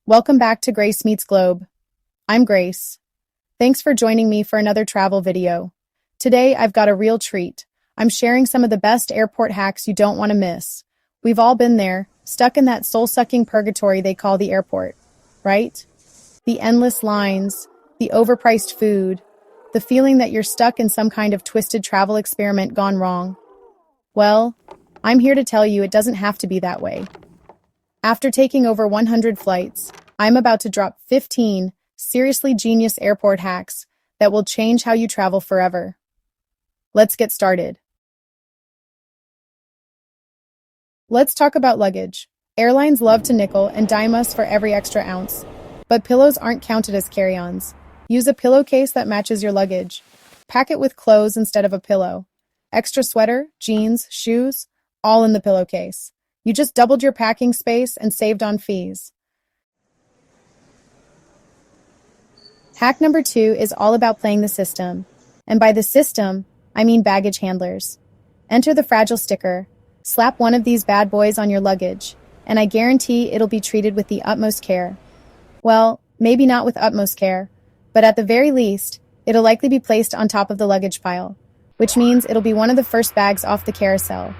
Welcome back to Grace Meets Globe. I'm Grace. Thanks for joining me for another travel video. Today, I've got a real treat. I'm sharing some of the best airport hacks you don't want to miss. We've all been there, stuck in that soul-sucking purgatory they call the airport, right? The endless lines, the overpriced food, the feeling that you're stuck in some kind of twisted travel experiment gone wrong. Well, I'm here to tell you it doesn't have to be that way. After taking over 100 flights, I'm about to drop 15 seriously genius airport hacks that will change how you travel forever. Let's get started. Let's talk about luggage. Airlines love to nickel and dime us for every extra ounce, but pillows aren't counted as carry-ons. Use a pillowcase that matches your luggage. Pack it with clothes instead of a pillow. Extra sweater, jeans, shoes, all in the pillowcase. You just doubled your packing space and saved on fees. Hack number 2 is all about playing the system. And by the system, I mean baggage handlers. Enter the fragile sticker, slap one of these bad boys on your luggage, and I guarantee it'll be treated with the utmost care. Well, maybe not with utmost care, but at the very least, it'll likely be placed on top of the luggage pile, which means it'll be one of the first bags off the carousel.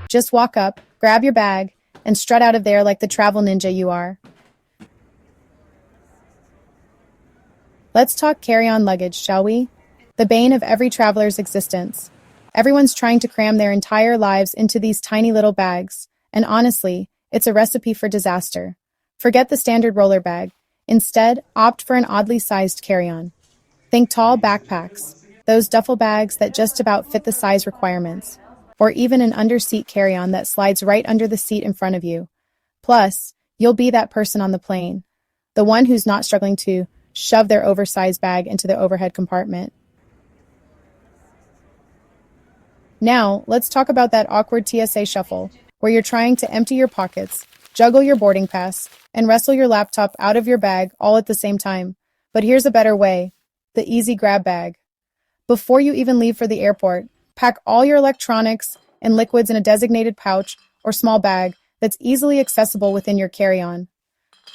Just walk up, grab your bag, and strut out of there like the travel ninja you are. Let's talk carry-on luggage, shall we? The bane of every traveler's existence. Everyone's trying to cram their entire lives into these tiny little bags, and honestly, it's a recipe for disaster. Forget the standard roller bag. Instead, opt for an oddly sized carry-on. Think tall backpacks, those duffel bags that just about fit the size requirements, or even an under-seat carry-on that slides right under the seat in front of you. Plus, you'll be that person on the plane, the one who's not struggling to shove their oversized bag into the overhead compartment. Now, let's talk about that awkward TSA shuffle, where you're trying to empty your pockets, juggle your boarding pass, and wrestle your laptop out of your bag all at the same time. But here's a better way, the easy grab bag. Before you even leave for the airport, pack all your electronics and liquids in a designated pouch or small bag that's easily accessible within your carry-on.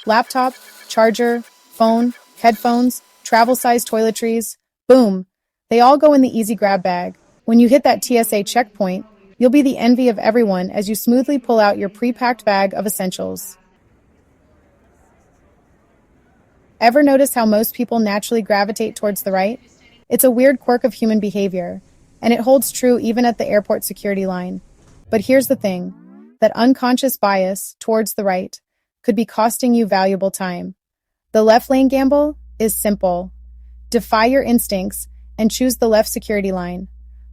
Laptop, charger, phone, headphones, travel-sized toiletries, boom, they all go in the easy grab bag. When you hit that TSA checkpoint, you'll be the envy of everyone as you smoothly pull out your pre-packed bag of essentials. Ever notice how most people naturally gravitate towards the right? It's a weird quirk of human behavior, and it holds true even at the airport security line. But here's the thing, that unconscious bias towards the right could be costing you valuable time. The left lane gamble is simple. Defy your instincts and choose the left security line.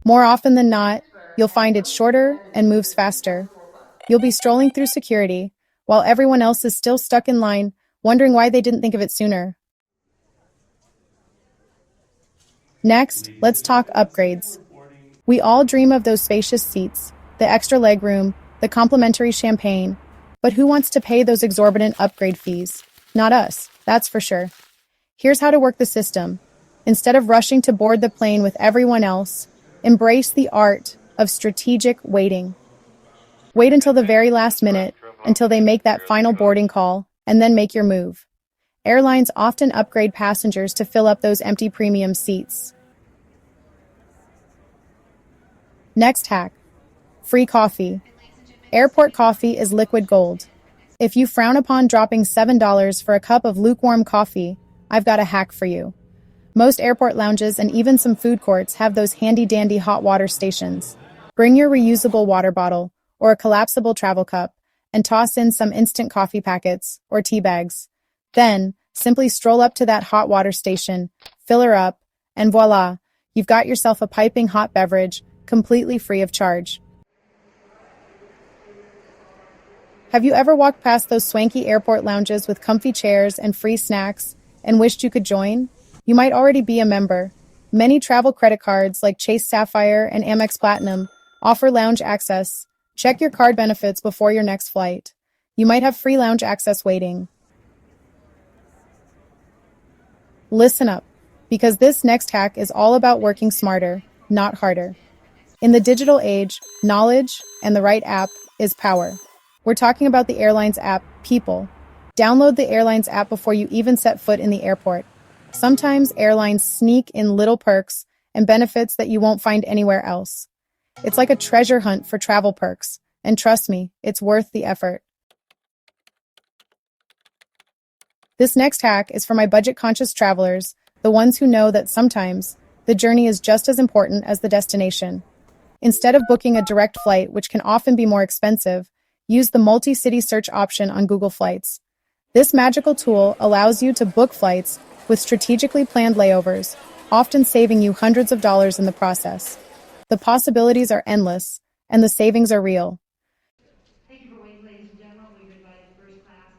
More often than not, you'll find it's shorter and moves faster. You'll be strolling through security while everyone else is still stuck in line, wondering why they didn't think of it sooner. Next, let's talk upgrades. We all dream of those spacious seats, the extra legroom, the complimentary champagne, but who wants to pay those exorbitant upgrade fees? Not us, that's for sure. Here's how to work the system. Instead of rushing to board the plane with everyone else, embrace the art of strategic waiting. Wait until the very last minute, until they make that final boarding call, and then make your move. Airlines often upgrade passengers to fill up those empty premium seats. Next hack, free coffee. Airport coffee is liquid gold. If you frown upon dropping $7 for a cup of lukewarm coffee, I've got a hack for you. Most airport lounges and even some food courts have those handy-dandy hot water stations. Bring your reusable water bottle or a collapsible travel cup and toss in some instant coffee packets or tea bags. Then, simply stroll up to that hot water station, fill her up, and voila, you've got yourself a piping hot beverage completely free of charge. Have you ever walked past those swanky airport lounges with comfy chairs and free snacks and wished you could join? You might already be a member. Many travel credit cards like Chase Sapphire and Amex Platinum offer lounge access. Check your card benefits before your next flight. You might have free lounge access waiting. Listen up, because this next hack is all about working smarter, not harder. In the digital age, knowledge and the right app is power. We're talking about the airline's app, People. Download the Airlines app before you even set foot in the airport. Sometimes airlines sneak in little perks and benefits that you won't find anywhere else. It's like a treasure hunt for travel perks, and trust me, it's worth the effort. This next hack is for my budget-conscious travelers, the ones who know that sometimes the journey is just as important as the destination. Instead of booking a direct flight, which can often be more expensive, use the multi-city search option on Google Flights. This magical tool allows you to book flights with strategically planned layovers, often saving you hundreds of dollars in the process. The possibilities are endless, and the savings are real.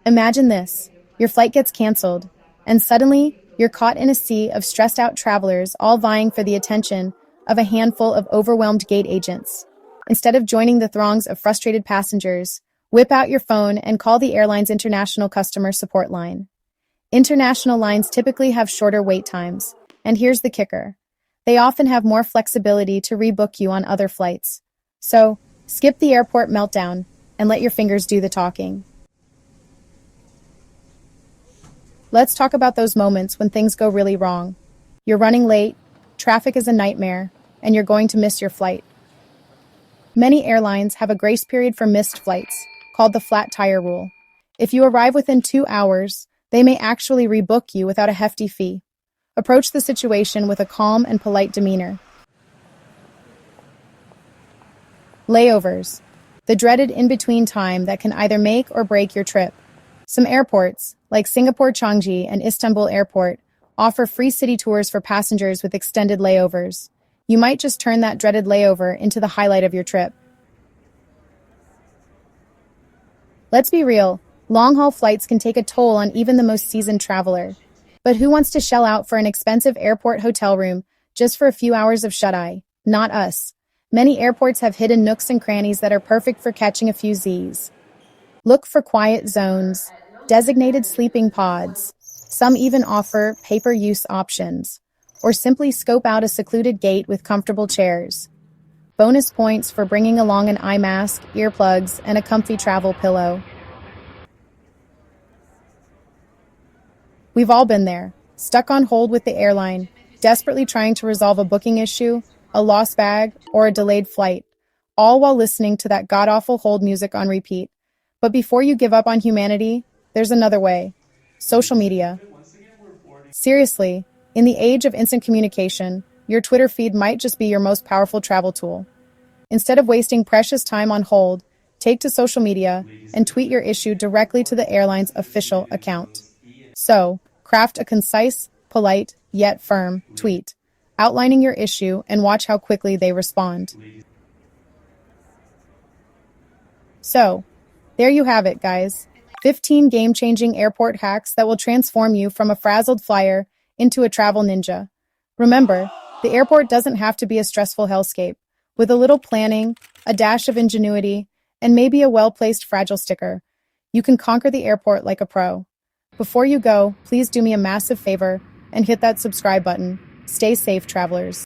Imagine this. Your flight gets canceled, and suddenly, you're caught in a sea of stressed-out travelers all vying for the attention of a handful of overwhelmed gate agents. Instead of joining the throngs of frustrated passengers, whip out your phone and call the airline's international customer support line. International lines typically have shorter wait times, and here's the kicker. They often have more flexibility to rebook you on other flights. So, skip the airport meltdown and let your fingers do the talking. Let's talk about those moments when things go really wrong. You're running late, traffic is a nightmare, and you're going to miss your flight. Many airlines have a grace period for missed flights, called the flat tire rule. If you arrive within 2 hours, they may actually rebook you without a hefty fee. Approach the situation with a calm and polite demeanor. Layovers, the dreaded in-between time that can either make or break your trip. Some airports, like Singapore Changi and Istanbul Airport, offer free city tours for passengers with extended layovers. You might just turn that dreaded layover into the highlight of your trip. Let's be real, long-haul flights can take a toll on even the most seasoned traveler. But who wants to shell out for an expensive airport hotel room just for a few hours of shut-eye? Not us. Many airports have hidden nooks and crannies that are perfect for catching a few Z's. Look for quiet zones, designated sleeping pods. Some even offer pay-per-use options, or simply scope out a secluded gate with comfortable chairs. Bonus points for bringing along an eye mask, earplugs, and a comfy travel pillow. We've all been there, stuck on hold with the airline, desperately trying to resolve a booking issue, a lost bag, or a delayed flight, all while listening to that god-awful hold music on repeat. But before you give up on humanity, there's another way. Social media. Seriously, in the age of instant communication, your Twitter feed might just be your most powerful travel tool. Instead of wasting precious time on hold, take to social media and tweet your issue directly to the airline's official account. So, craft a concise, polite, yet firm tweet, outlining your issue and watch how quickly they respond. So, there you have it, guys. 15 game-changing airport hacks that will transform you from a frazzled flyer into a travel ninja. Remember, the airport doesn't have to be a stressful hellscape. With a little planning, a dash of ingenuity, and maybe a well-placed fragile sticker, you can conquer the airport like a pro. Before you go, please do me a massive favor and hit that subscribe button. Stay safe, travelers.